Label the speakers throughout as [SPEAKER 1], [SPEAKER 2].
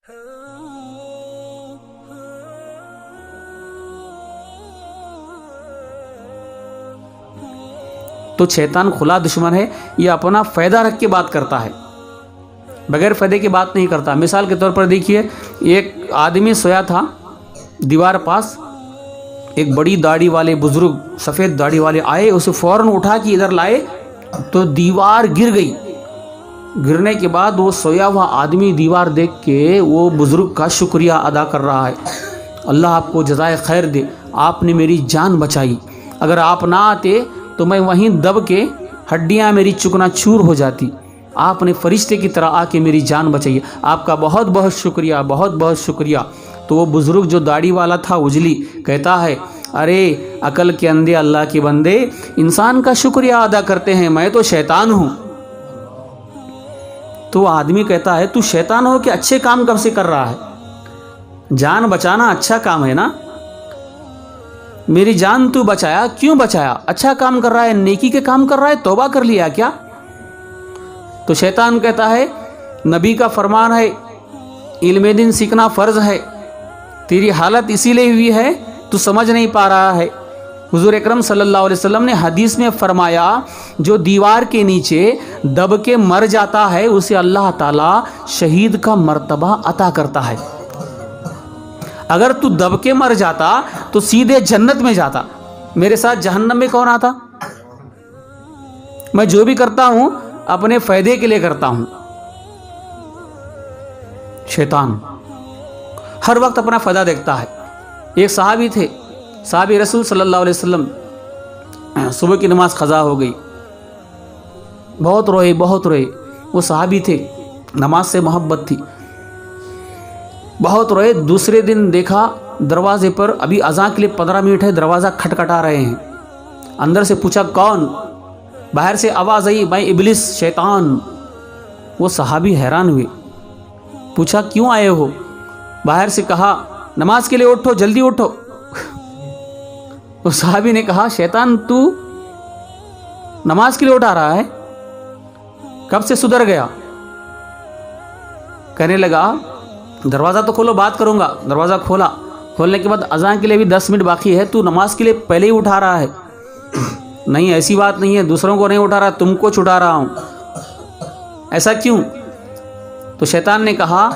[SPEAKER 1] तो शैतान खुला दुश्मन है, ये अपना फ़ायदा रख के बात करता है, बगैर फ़ायदे की बात नहीं करता। मिसाल के तौर पर देखिए, एक आदमी सोया था दीवार पास, एक बड़ी दाढ़ी वाले बुजुर्ग सफ़ेद दाढ़ी वाले आए, उसे फ़ौरन उठा के इधर लाए तो दीवार गिर गई। गिरने के बाद वो सोया हुआ आदमी दीवार देख के वो बुजुर्ग का शुक्रिया अदा कर रहा है, अल्लाह आपको जज़ाए खैर दे, आपने मेरी जान बचाई, अगर आप ना आते तो मैं वहीं दब के हड्डियां मेरी चूकनाचूर हो जाती, आपने फरिश्ते की तरह आके मेरी जान बचाई, आपका बहुत बहुत शुक्रिया, बहुत बहुत शुक्रिया। तो वो बुज़ुर्ग जो दाढ़ी वाला था उजली कहता है, अरे अकल के अंधे अल्लाह के बंदे, इंसान का शुक्रिया अदा करते हैं, मैं तो शैतान हूँ। तो आदमी कहता है, तू शैतान हो कि अच्छे काम कब से कर रहा है? जान बचाना अच्छा काम है ना, मेरी जान तू बचाया, क्यों बचाया? अच्छा काम कर रहा है, नेकी के काम कर रहा है, तौबा कर लिया क्या? तो शैतान कहता है, नबी का फरमान है, इल्म दिन सीखना फ़र्ज है, तेरी हालत इसीलिए हुई है तू समझ नहीं पा रहा है। हुजूर अकरम सल्लल्लाहु अलैहि वसल्लम ने हदीस में फरमाया, जो दीवार के नीचे दब के मर जाता है उसे अल्लाह ताला शहीद का मर्तबा अता करता है। अगर तू दब के मर जाता तो सीधे जन्नत में जाता, मेरे साथ जहन्नम में कौन आता? मैं जो भी करता हूं अपने फायदे के लिए करता हूं। शैतान हर वक्त अपना फायदा देखता है। एक सहाबी थे, सहाबी रसूल सल्लल्लाहु अलैहि वसल्लम, सुबह की नमाज क़ज़ा हो गई, बहुत रोए बहुत रोए। वो सहाबी थे, नमाज से मोहब्बत थी, बहुत रोए। दूसरे दिन देखा दरवाजे पर, अभी अज़ान के लिए 15 मिनट है, दरवाज़ा खटखटा रहे हैं। अंदर से पूछा कौन? बाहर से आवाज़ आई, मैं इब्लिस शैतान। वो सहाबी हैरान हुए, पूछा क्यों आए हो? बाहर से कहा नमाज के लिए उठो, जल्दी उठो। उस सहाबी ने कहा, शैतान तू नमाज के लिए उठा रहा है, कब से सुधर गया? कहने लगा, दरवाज़ा तो खोलो, बात करूंगा। दरवाज़ा खोला, खोलने के बाद अज़ान के लिए भी 10 मिनट बाकी है, तू नमाज के लिए पहले ही उठा रहा है। नहीं, ऐसी बात नहीं है, दूसरों को नहीं उठा रहा, तुमको छुटा रहा हूं। ऐसा क्यों? तो शैतान ने कहा,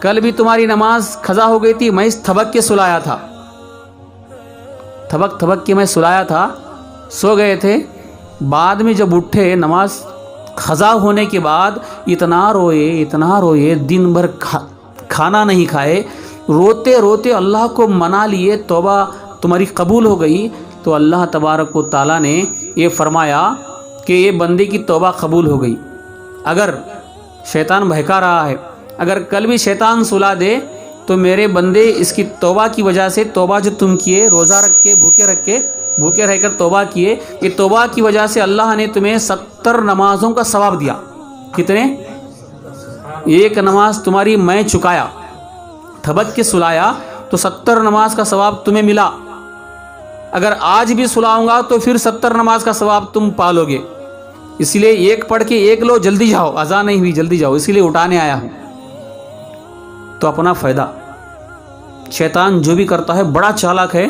[SPEAKER 1] कल भी तुम्हारी नमाज क़ज़ा हो गई थी, मैं इस थबक के सुलाया था, थबक थबक के मैं सुलाया था, सो गए थे। बाद में जब उठे नमाज क़ज़ा होने के बाद इतना रोए, दिन भर खाना नहीं खाए, रोते रोते अल्लाह को मना लिए, तौबा तुम्हारी कबूल हो गई। तो अल्लाह तबारक व तआला ने ये फरमाया कि ये बंदे की तौबा कबूल हो गई। अगर शैतान बहका रहा है, अगर कल भी शैतान सुला दे तो मेरे बंदे इसकी तौबा की वजह से, तौबा जो तुम किए, रोज़ा रख के भूखे रहकर तौबा किए, ये तौबा की वजह से अल्लाह ने तुम्हें 70 नमाजों का सवाब दिया। कितने? एक नमाज तुम्हारी मैं चुकाया, थबक के सुलाया तो 70 नमाज का सवाब तुम्हें मिला। अगर आज भी सुलाऊंगा तो फिर 70 नमाज का सवाब तुम पालोगे। इसलिए एक पढ़ के एक लो, जल्दी जाओ, अज़ान नहीं हुई, जल्दी जाओ, इसीलिए उठाने आया हूं। तो अपना फायदा। शैतान जो भी करता है बड़ा चालाक है,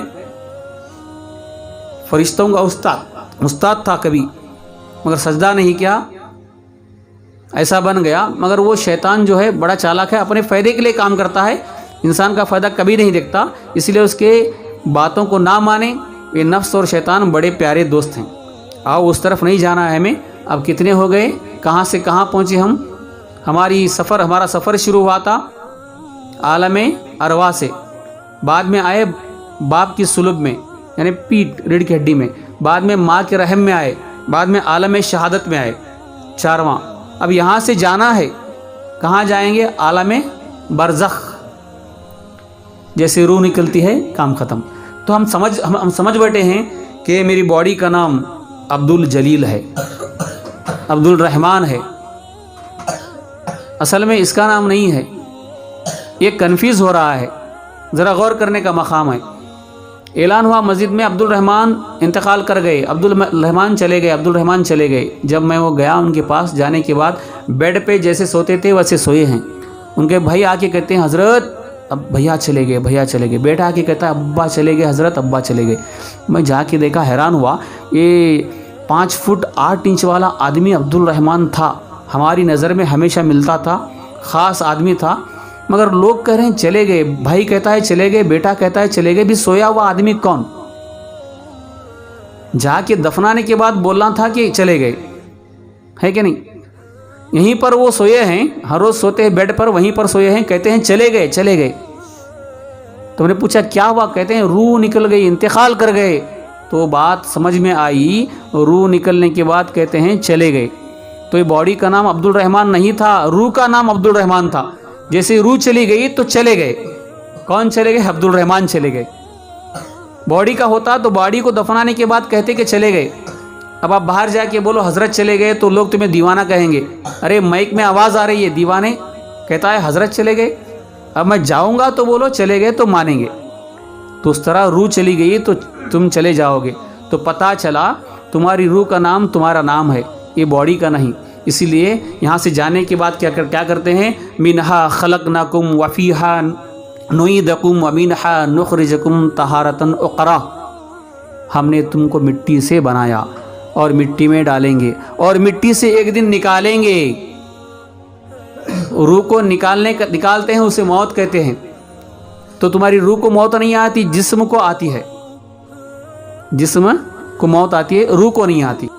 [SPEAKER 1] फरिश्तों का उस्ताद था कभी, मगर सजदा नहीं किया, ऐसा बन गया। मगर वो शैतान जो है बड़ा चालाक है, अपने फ़ायदे के लिए काम करता है, इंसान का फ़ायदा कभी नहीं देखता। इसलिए उसके बातों को ना माने। ये नफ्स और शैतान बड़े प्यारे दोस्त हैं। आओ उस तरफ नहीं जाना है हमें। अब कितने हो गए, कहाँ से कहाँ पहुँचे हम? हमारा सफ़र शुरू हुआ था आलमे अरवा से, बाद में आए बाप की सुलभ में, यानी पीठ रीढ़ की हड्डी में, बाद में माँ के रहम में आए, बाद में आलमे शहादत में आए, 4वां। अब यहाँ से जाना है, कहाँ जाएंगे? आलमे बरज़ख। जैसे रूह निकलती है काम ख़त्म। तो हम समझ बैठे हैं कि मेरी बॉडी का नाम अब्दुल जलील है, अब्दुल रहमान है। असल में इसका नाम नहीं है, ये कन्फ्यूज़ हो रहा है। ज़रा गौर करने का मकाम है। ऐलान हुआ मस्जिद में अब्दुल रहमान इंतकाल कर गए, अब्दुल रहमान चले गए। जब मैं वो गया उनके पास, जाने के बाद बेड पे जैसे सोते थे वैसे सोए हैं। उनके भाई आके कहते हैं हज़रत अब भैया चले गए, भैया चले गए। बेटा आके कहता है अब्बा चले गए हज़रत, अब्बा चले गए। मैं जाके देखा, हैरान हुआ, ये 5 फुट 8 इंच वाला आदमी अब्दुल रहमान था, हमारी नज़र में हमेशा मिलता था, ख़ास आदमी था, मगर लोग कह रहे हैं चले गए। भाई कहता है चले गए, बेटा कहता है चले गए, भी सोया हुआ आदमी कौन? जाके दफनाने के बाद बोलना था कि चले गए, है कि नहीं? यहीं पर वो सोए हैं, हर रोज सोते हैं बेड पर, वहीं पर सोए हैं, कहते हैं चले गए, चले गए। तो मैंने पूछा क्या हुआ? कहते हैं रूह निकल गई, इंतकाल कर गए। तो बात समझ में आई, रूह निकलने के बाद कहते हैं चले गए। तो ये बॉडी का नाम अब्दुल रहमान नहीं था, रूह का नाम अब्दुल रहमान था। जैसे रूह चली गई तो चले गए। कौन चले गए? अब्दुल रहमान चले गए। बॉडी का होता तो बॉडी को दफनाने के बाद कहते कि चले गए। अब आप बाहर जाके बोलो हजरत चले गए तो लोग तुम्हें दीवाना कहेंगे। अरे माइक में आवाज़ आ रही है, दीवाने कहता है हजरत चले गए। अब मैं जाऊंगा तो बोलो चले गए तो मानेंगे। तो उस तरह रूह चली गई तो तुम चले जाओगे। तो पता चला तुम्हारी रूह का नाम तुम्हारा नाम है, ये बॉडी का नहीं। इसीलिए यहाँ से जाने के बाद क्या करते हैं? मिनहा खलकनाकुम वफीहा नुईदकुम वमिनहा नुखरिजकुम तहारतन उक़रा। हमने तुमको मिट्टी से बनाया और मिट्टी में डालेंगे और मिट्टी से एक दिन निकालेंगे। रूह को निकालते हैं, उसे मौत कहते हैं। तो तुम्हारी रूह को मौत नहीं आती, जिस्म को आती है। जिस्म को मौत आती है, रूह को नहीं आती।